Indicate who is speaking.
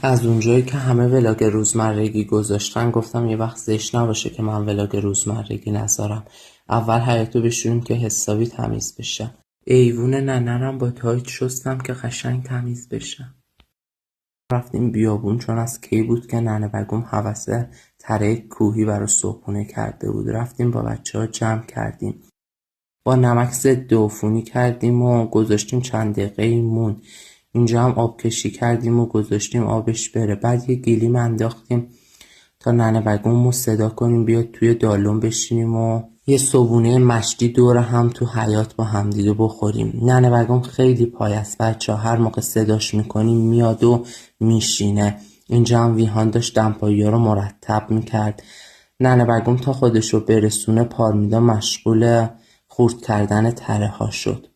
Speaker 1: از اونجایی که همه ولاگ روزمرگی گذاشتن گفتم یه وقت زشت نباشه که من ولاگ روزمرگی نذارم. اول حیاطو بشوریم که حسابی تمیز بشه. ایوون ننرم با تایت شستم که قشنگ تمیز بشه. رفتیم بیابون چون از کی بود که ننه بگم هوس تره کوهی برا صبحونه کرده بود. رفتیم با بچه ها جمع کردیم. با نمک ضد عفونی کردیم و گذاشتیم چند دقیقه ایمون. اینجا هم آب کشی کردیم و گذاشتیم آبش بره. بعد یه گلیم انداختیم تا ننه بگمو صدا کنیم بیاد توی دالون بشینیم و یه صبونه مشتی دور هم تو حیاط با همدیگه بخوریم. ننه بگم خیلی پای است بچه ها، هر موقع صداش میکنیم میاد و میشینه. اینجا هم ویهان داشت دمپایی ها رو مرتب میکرد. ننه بگم تا خودشو برسونه پارمیدا مشغول خورد کردن تره ها شد.